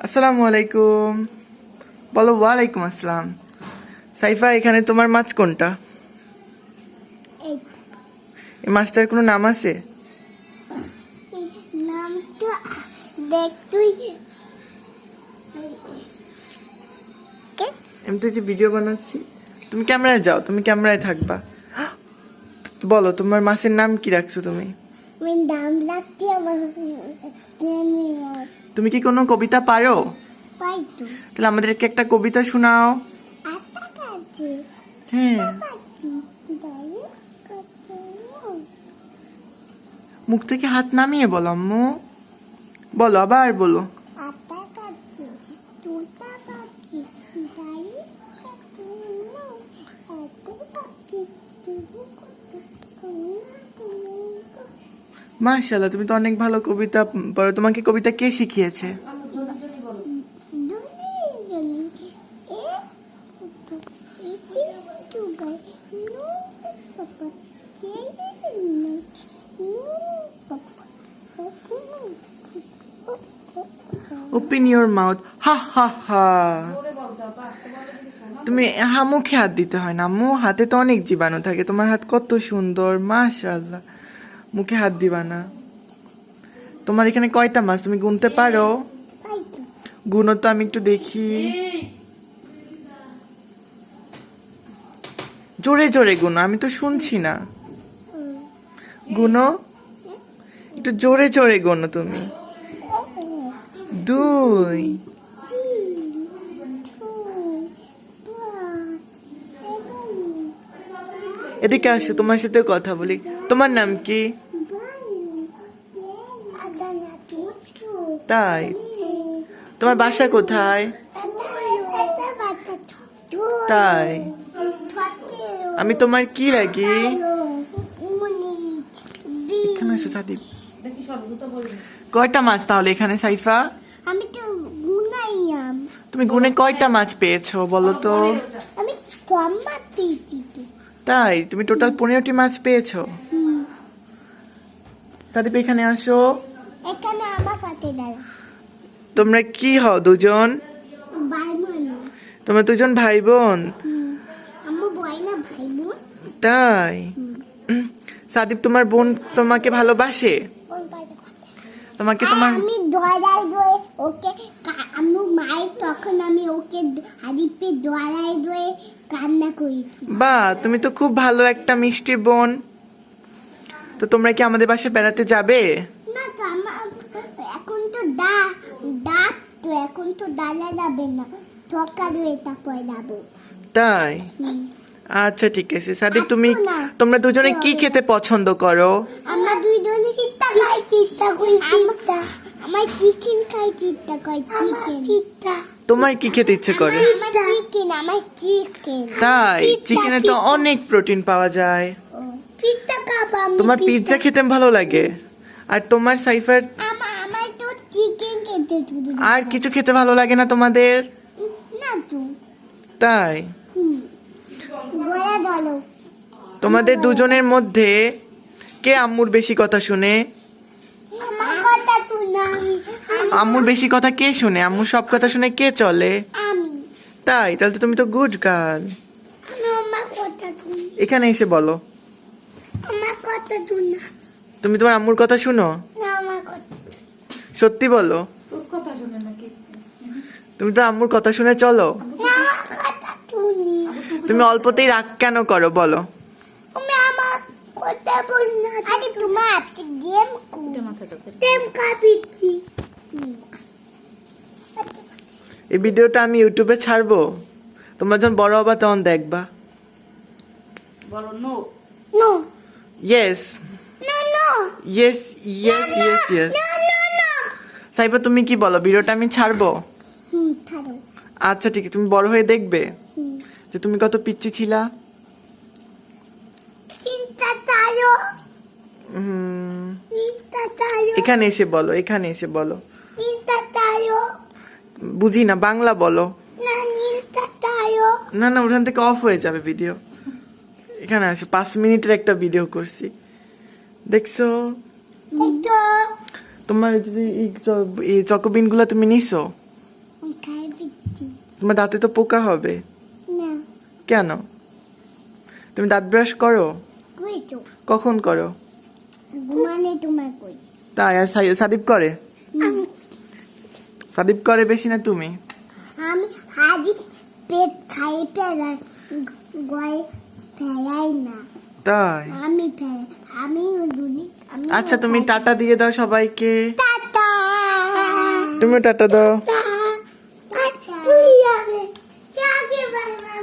আসসালামু আলাইকুম। বলো ওয়ালাইকুম আসসালাম। সাইফা, এখানে তোমার মাছ কোনটা? এই এই মাছটার কোনো নাম আছে? নামটা দেখ তুই। আমি তো যে ভিডিও বানাচ্ছি, তুমি ক্যামেরায় যাও, তুমি ক্যামেরায় থাকবা। বলো তোমার মাছের নাম কি রাখছো তুমি? আমি নাম রাখছি আমার তুমি কি কোনো কবিতা পারো? পাই তো। তাহলে আমাদেরকে একটা কবিতা শোনাও। আটা কাছে হ্যাঁ, পাচ্ছি দাই কত মুখ থেকে হাত নামিয়ে বলো আম্মু। বলো, আবার বলো। আটা কাছে তুটা পাখি দাই কত এত পাখি তুবু কত মাশাআল্লাহ, তুমি তো অনেক ভালো কবিতা পারো। তোমাকে কবিতা কে শিখিয়েছে? Open your mouth. হা হা হা। তুমি মুখে হাত দিতে হয় না আম্মু, হাতে তো অনেক জীবাণু থাকে। তোমার হাত কত সুন্দর, মাশাআল্লাহ। মুখে হাত দিবা না। তোমার এখানে কয়টা মাছ তুমি গুনতে পারো? গুনো তো, আমি একটু দেখি। জোরে জোরে গুনো, আমি তো শুনছি না। গুনো, একটু জোরে জোরে গুনো তুমি। 2। এদিকে আসো, তোমার সাথে কথা বলি। তোমার নাম কি? তাই? তোমার বাসা কোথায়? তাই? আমি তোমার কি লাগি? এখানে এসে সাদিব, কয়টা মাছ তাহলে এখানে সাইফা? আমি তো গুনাইয়াম। তুমি গুনে কয়টা মাছ পেয়েছো বলো তো? আমি কম মাছ পেয়েছি তো। তাই? তুমি টোটাল 15টি মাছ পেয়েছো। সাদিব এখানে আসো। এখানে আমার পাতে দাঁড়া তোমরা কি হও দুজন? ভাই বোন। তোমরা দুজন ভাই বোন? আমার বয় না ভাই বোন। তাই? সাদিব, তোমার বোন তোমাকে ভালোবাসে? তোমাকে তোমার আমি দোয়ারাই দোয়ে ওকে আমি মাই তখন আমি ওকে হারিপে দোয়ারাই দোয়ে কান্না করি। বাহ, তুমি তো খুব ভালো একটা মিষ্টি বোন। তো তোমরা কি আমাদের বাসায় বেড়াতে যাবে? না তো আমার এখন তো দাঁত তো এখন তো দাঁড়া যাবে না, সকাল হয়ে তারপর যাবো। তাই? আচ্ছা ঠিক আছে। সাদিব, তুমি এখন না। তোমরা দুজনে কি খেতে পছন্দ করো? আমরা দুইজনে চিত্তা খাই, চিত্তা করি চিত্তা। আমার চিকেন খাই, চিত্তা করি চিকেন। চিত্তা তোমার কি খেতে ইচ্ছে করে? আমার চিকেন। তাই? চিকেনে তো অনেক প্রোটিন পাওয়া যায়। পিৎজা খাবো আমি। তোমার পিৎজা খেতে ভালো লাগে? আর তোমার সাইফার আমার তো চিকেন খেতে শুধু। আর কিছু খেতে ভালো লাগে না তোমাদের? না তো। তাই? বলা দলো। তোমাদের দুজনের মধ্যে কে আম্মুর বেশি কথা শুনে? আমার কথা তুই না। আম্মুর বেশি কথা কে শুনে? আম্মুর সব কথা শুনে কে চলে? আমি। তাই? তাহলে তো তুমি তো গুড গার্ল। আমার কথা তুই। এখানে এসে বলো, আমার কথা তুই না। তুমি তোমার আম্মুর কথা শুনো? আমার কথা। সত্যি বলো, তুমি তো আম্মুর কথা শুনে চলো? আমার কথা তুই। তুমি অল্পতেই রাগ কেন করো বলো? তুমি আমার কথা বল না। আরে তোমার আজকে গেম গেম কাপিছি। এই ভিডিওটা আমি ইউটিউবে ছাড়বো, তোমরা যখন বড় হবা তখন দেখবা। বলো no. No yes no no yes yes yes yes. No no no. Saifa, তুমি কি বলো, ভিডিওটা আমি ছাড়বো? ছাড়ো। আচ্ছা ঠিক আছে, তুমি বড় হয়ে দেখবে যে তুমি কত পিচ্চি ছিলা। চিন্তা তালো। হুম, চিন্তা তালো। এখানে এসে বলো, এখানে এসে বলো। চিন্তা তালো। বুঝি না, বাংলা বলো। না চিন্তা তালো। না না, ওখান থেকে অফ হয়ে যাবে ভিডিও। এখানে আসে, 5 মিনিটের একটা ভিডিও করছি, দেখছো? দেখো। তোমার যদি এই চকোবিন গুলা তুমি নিছো? তোমার দাঁতে তো পোকা হবে। না কেন? তুমি দাঁত ব্রাশ করো? কই তো কখন করো? ঘুমানে তোমার কই তাই? আর সাদিপ করে? আমি সাদিপ করে বেশি না তুমি? আমি হাজি পেট খাই ফেলাই গয় ফেলাই না তাই? আমি ফেলাই আমি দুনি আমি আচ্ছা তুমি টাটা দিয়ে দাও সবাইকে। টাটা তুমিও টাটা দাও।